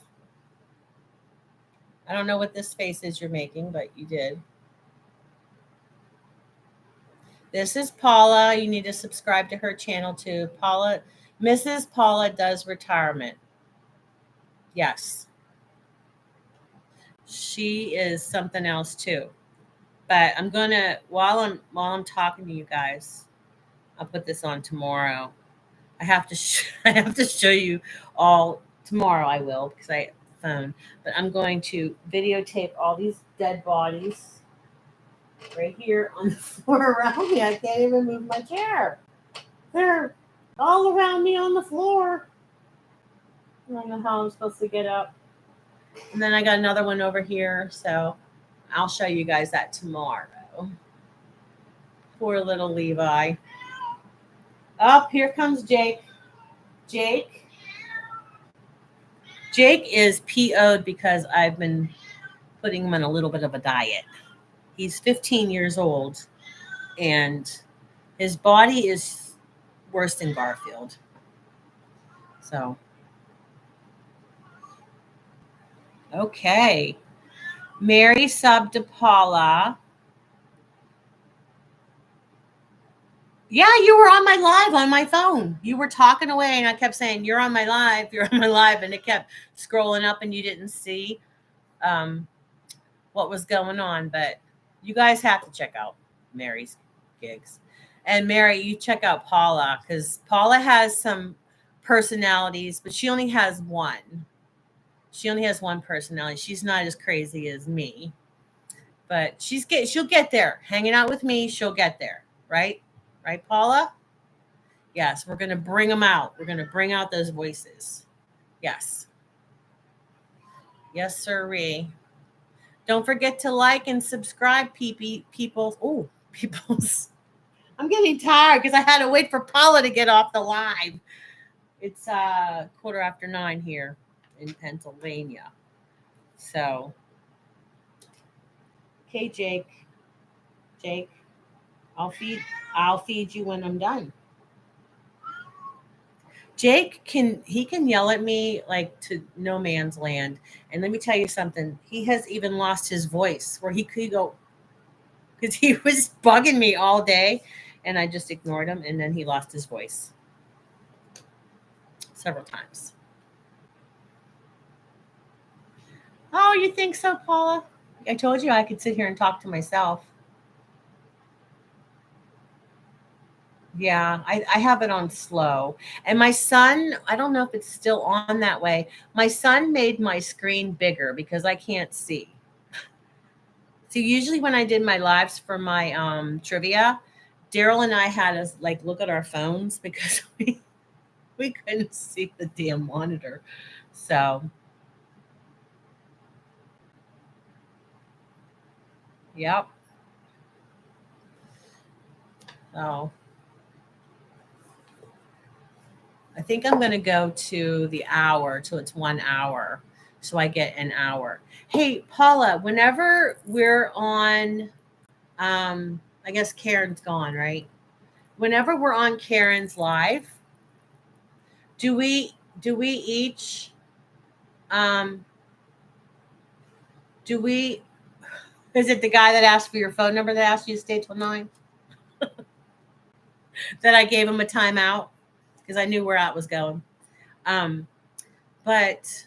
I don't know what this face is you're making, but you did. This is Paula. You need to subscribe to her channel too. Paula, Mrs. Paula does retirement. Yes. She is something else too. But I'm gonna while I'm talking to you guys, I'll put this on tomorrow. I have to I have to show you all tomorrow. I will because I have the phone. But I'm going to videotape all these dead bodies right here on the floor around me. I can't even move my chair. They're all around me on the floor. I don't know how I'm supposed to get up. And then I got another one over here, so I'll show you guys that tomorrow. Poor little Levi. Up, here comes Jake. Jake is PO'd because I've been putting him on a little bit of a diet. He's 15 years old, and his body is worse than Garfield. So, okay. Mary subbed to Paula. Yeah, you were on my live on my phone. You were talking away, and I kept saying, "You're on my live. You're on my live," and it kept scrolling up, and you didn't see what was going on. But you guys have to check out Mary's gigs, and Mary, you check out Paula because Paula has some personalities, but she only has one. She only has one personality. She's not as crazy as me, but she'll get there. Hanging out with me, she'll get there, right? Right, Paula? Yes, we're going to bring them out. We're going to bring out those voices. Yes. Yes, sirree. Don't forget to like and subscribe, people. Oh, peoples. I'm getting tired because I had to wait for Paula to get off the live. It's 9:15 here in Pennsylvania. So, okay, Jake. I'll feed you when I'm done. Jake can yell at me like to no man's land. And let me tell you something. He has even lost his voice where he could go because he was bugging me all day and I just ignored him and then he lost his voice several times. Oh, you think so, Paula? I told you I could sit here and talk to myself. Yeah, I have it on slow. And my son, I don't know if it's still on that way. My son made my screen bigger because I can't see. So usually when I did my lives for my trivia, Daryl and I had to like look at our phones because we couldn't see the damn monitor. So yep. Oh. I think I'm going to go to the hour till it's 1 hour. So I get an hour. Hey, Paula, whenever we're on, I guess Karen's gone, right? Whenever we're on Karen's live, do we each, is it the guy that asked for your phone number that asked you to stay till 9? That I gave him a timeout because I knew where I was going. But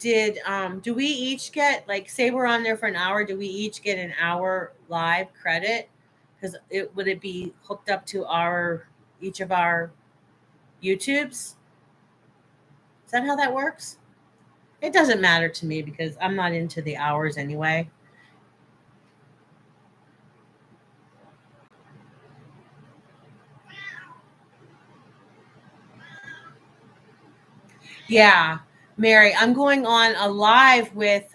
do we each get, like, say we're on there for an hour, do we each get an hour live credit? Because would it be hooked up to each of our YouTubes? Is that how that works? It doesn't matter to me because I'm not into the hours anyway. Yeah, Mary, I'm going on a live with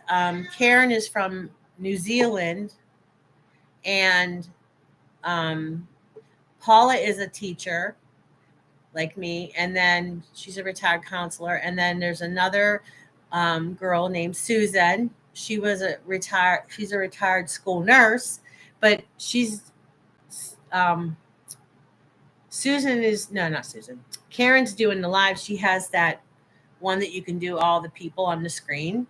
Karen is from New Zealand, and Paula is a teacher like me, and then she's a retired counselor. And then there's another girl named Susan. She's a retired school nurse, but um, Susan is no, not Susan. Karen's doing the live. She has that one that you can do all the people on the screen,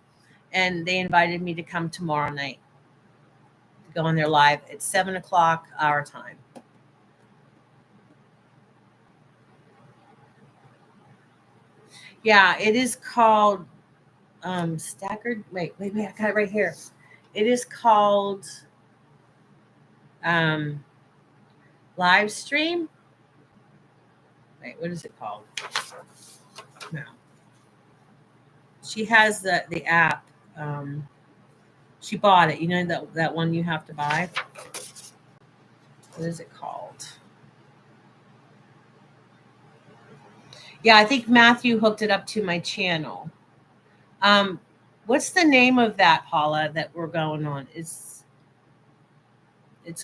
and they invited me to come tomorrow night to go on their live at 7 o'clock our time. Yeah, it is called staggered. Wait, I got it right here. It is called live stream. Wait, what is it called? No. She has the app. She bought it. You know that one you have to buy. What is it called? Yeah, I think Matthew hooked it up to my channel. What's the name of that, Paula, that we're going on? It's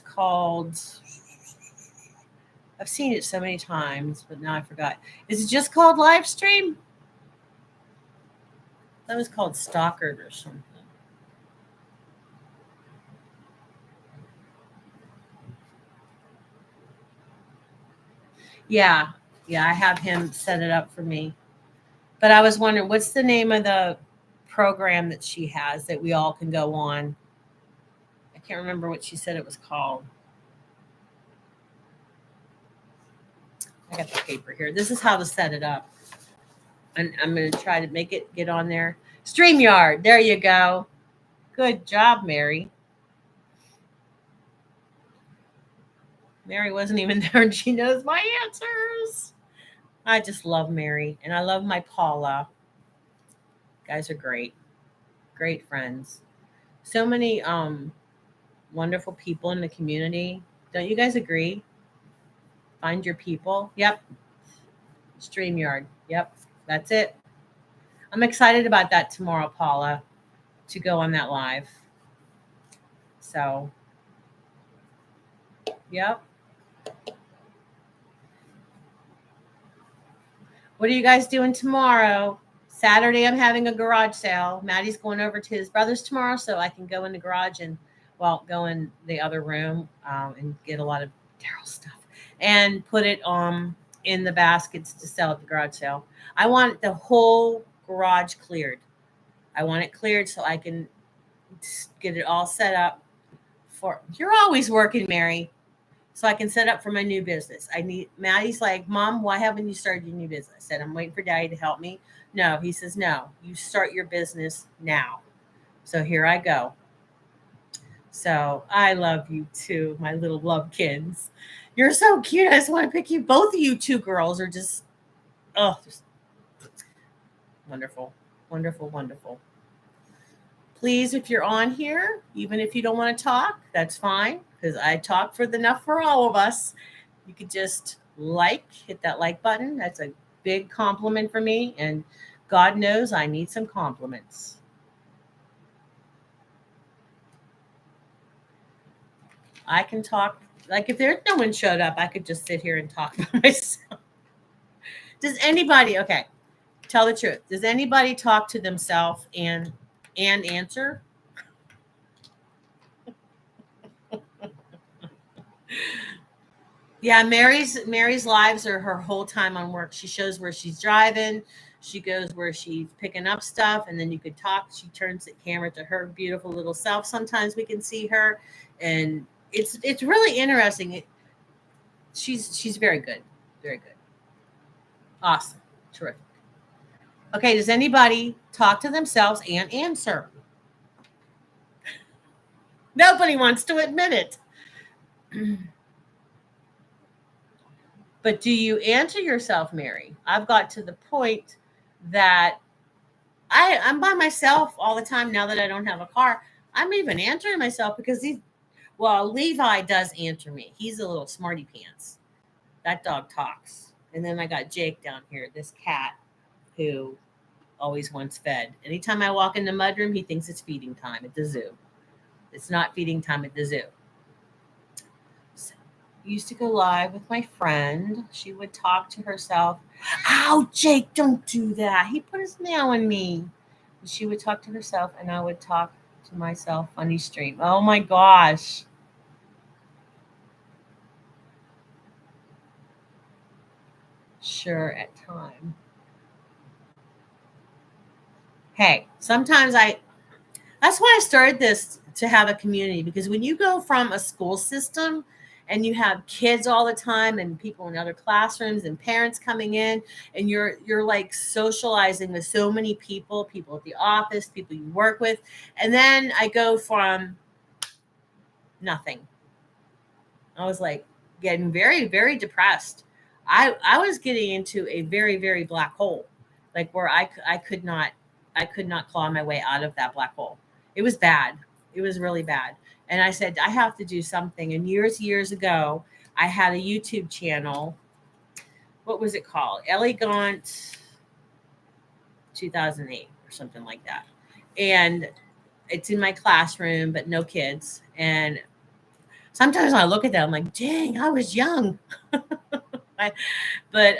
called. I've seen it so many times, but now I forgot. Is it just called live stream? That was called Stalkered or something. Yeah, I have him set it up for me. But I was wondering, what's the name of the program that she has that we all can go on? I can't remember what she said it was called. I got the paper here. This is how to set it up. And I'm going to try to make it get on there. StreamYard. There you go. Good job, Mary. Mary wasn't even there and she knows my answers. I just love Mary and I love my Paula. You guys are great. Great friends. So many wonderful people in the community. Don't you guys agree? Find your people. Yep. StreamYard. Yep. That's it. I'm excited about that tomorrow, Paula, to go on that live. So, yep. What are you guys doing tomorrow? Saturday, I'm having a garage sale. Maddie's going over to his brother's tomorrow, so I can go in the garage and, go in the other room and get a lot of Daryl stuff and put it in the baskets to sell at the garage sale. I want the whole garage cleared. I want it cleared so I can get it all set up for. You're always working, Mary. So I can set up for my new business. Maddie's like, Mom, why haven't you started your new business? I said, I'm waiting for Daddy to help me. No, he says, no, you start your business now. So here I go. So I love you too, my little love kids. You're so cute. I just want to pick you. Both of you two girls are just wonderful, wonderful, wonderful. Please, if you're on here, even if you don't want to talk, that's fine, because I talk enough for all of us. You could just hit that like button. That's a big compliment for me, and God knows I need some compliments. I can talk, if there's no one showed up, I could just sit here and talk by myself. Does anybody, okay, tell the truth. Does anybody talk to themselves and answer? Yeah, Mary's lives are her whole time on work. She shows where she's driving. She goes where she's picking up stuff, and then you could talk. She turns the camera to her beautiful little self. Sometimes we can see her, and it's really interesting. She's very good, very good, awesome, terrific. Okay, does anybody talk to themselves and answer? Nobody wants to admit it. But do you answer yourself, Mary? I've got to the point that I'm by myself all the time now that I don't have a car. I'm even answering myself because Levi does answer me. He's a little smarty pants. That dog talks. And then I got Jake down here, this cat who always wants fed. Anytime I walk in the mudroom, he thinks it's feeding time at the zoo. It's not feeding time at the zoo. So, used to go live with my friend. She would talk to herself. Ow, Jake, don't do that. He put his nail in me. She would talk to herself, and I would talk to myself on each stream. Oh my gosh. Sure, at time. Hey, sometimes that's why I started this, to have a community, because when you go from a school system and you have kids all the time and people in other classrooms and parents coming in, and you're like socializing with so many people at the office, people you work with, and then I go from nothing. I was like getting very, very depressed. I was getting into a very, very black hole, like where I could not claw my way out of that black hole. It was bad. It was really bad. And I said, I have to do something. And years ago, I had a YouTube channel. What was it called? Ellie Gaunt 2008 or something like that. And it's in my classroom, but no kids. And sometimes I look at that, I'm like, dang, I was young. But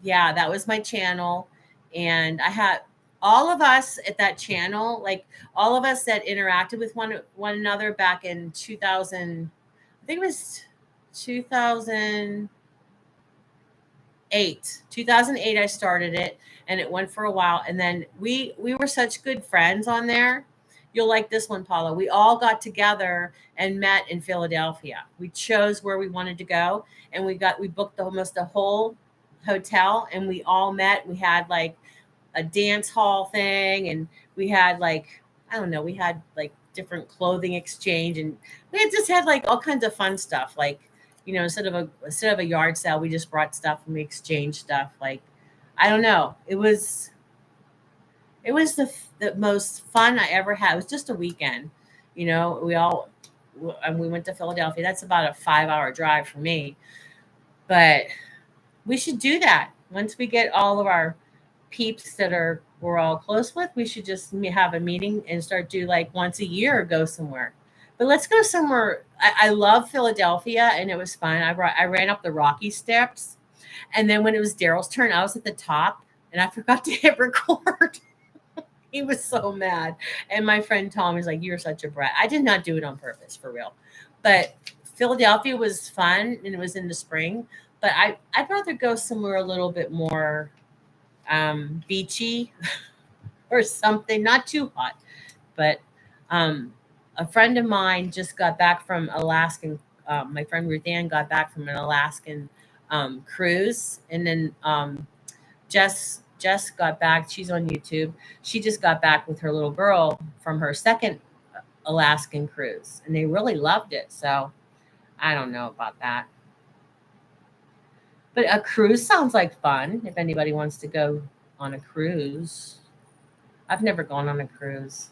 yeah, that was my channel. And I had all of us at that channel, like all of us that interacted with one another back in 2000, I think it was 2008. 2008 I started it, and it went for a while, and then we were such good friends on there. You'll like this one, Paula. We all got together and met in Philadelphia. We chose where we wanted to go, and we booked almost a whole hotel, and we all met. We had like a dance hall thing, and we had like, I don't know, we had like different clothing exchange, and we had just had like all kinds of fun stuff. Like, instead of a yard sale, we just brought stuff and we exchanged stuff. Like, I don't know, it was the most fun I ever had. It was just a weekend, and we went to Philadelphia. That's about a 5-hour drive for me, but we should do that once we get all of our peeps that we're all close with. We should just have a meeting and start do like once a year, or go somewhere. But let's go somewhere. I love Philadelphia, and it was fun. I ran up the Rocky Steps, and then when it was Daryl's turn, I was at the top, and I forgot to hit record. He was so mad, and my friend Tom is like, "You're such a brat." I did not do it on purpose, for real. But Philadelphia was fun, and it was in the spring. But I'd rather go somewhere a little bit more beachy or something, not too hot. But a friend of mine just got back from Alaskan. My friend Ruth Ann got back from an Alaskan cruise, and then Jess got back. She's on YouTube. She just got back with her little girl from her second Alaskan cruise, and they really loved it. So I don't know about that. But a cruise sounds like fun if anybody wants to go on a cruise. I've never gone on a cruise.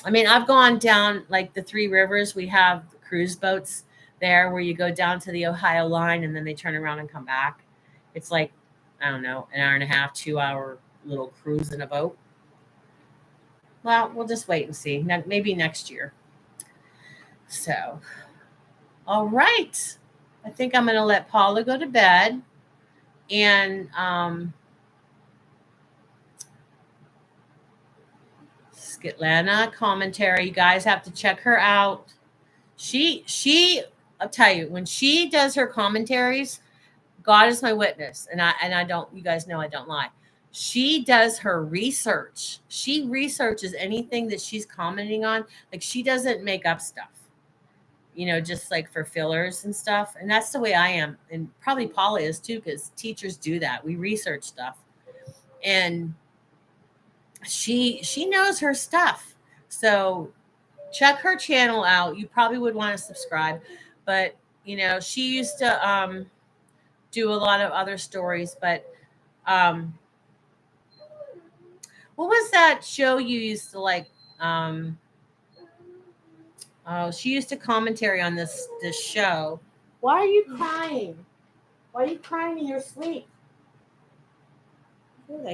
I mean, I've gone down like the Three Rivers. We have cruise boats there where you go down to the Ohio line and then they turn around and come back. It's like, I don't know, an hour and a half, 2 hour little cruise in a boat. Well, we'll just wait and see. Maybe next year. So, all right. I think I'm going to let Paula go to bed. And Skitlana commentary. You guys have to check her out. I'll tell you, when she does her commentaries, God is my witness, and I don't. You guys know I don't lie. She does her research. She researches anything that she's commenting on. Like, she doesn't make up stuff. Just like for fillers and stuff. And that's the way I am. And probably Paula is too, because teachers do that. We research stuff. And she knows her stuff. So check her channel out. You probably would want to subscribe. But, she used to do a lot of other stories. But what was that show you used to like? Oh, she used to commentary on this show. Why are you crying? Why are you crying in your sleep?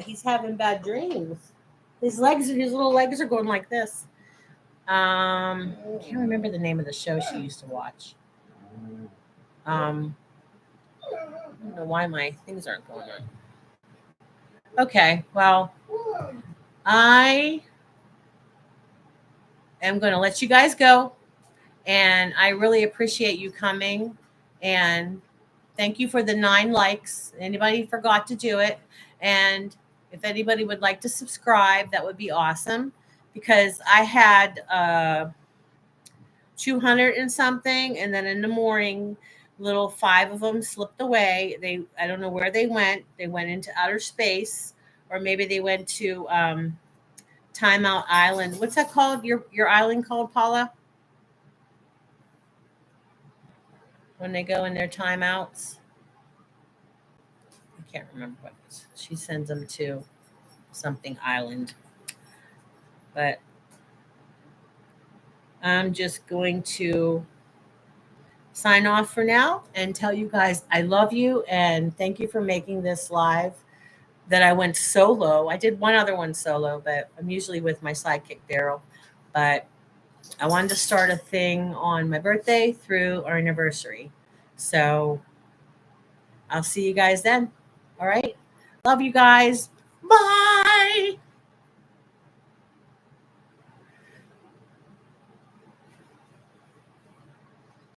He's having bad dreams. His little legs are going like this. I can't remember the name of the show she used to watch. I don't know why my things aren't going on. Okay, well, I am going to let you guys go. And I really appreciate you coming. And thank you for the 9 likes. Anybody forgot to do it. And if anybody would like to subscribe, that would be awesome. Because I had 200 and something. And then in the morning, little 5 of them slipped away. I don't know where they went. They went into outer space. Or maybe they went to Timeout Island. What's that called? Your island called, Paula? When they go in their timeouts. I can't remember what she sends them to, something island. But I'm just going to sign off for now and tell you guys I love you and thank you for making this live that I went solo. I did one other one solo, but I'm usually with my sidekick, Daryl. But I wanted to start a thing on my birthday through our anniversary. So I'll see you guys then. All right. Love you guys. Bye.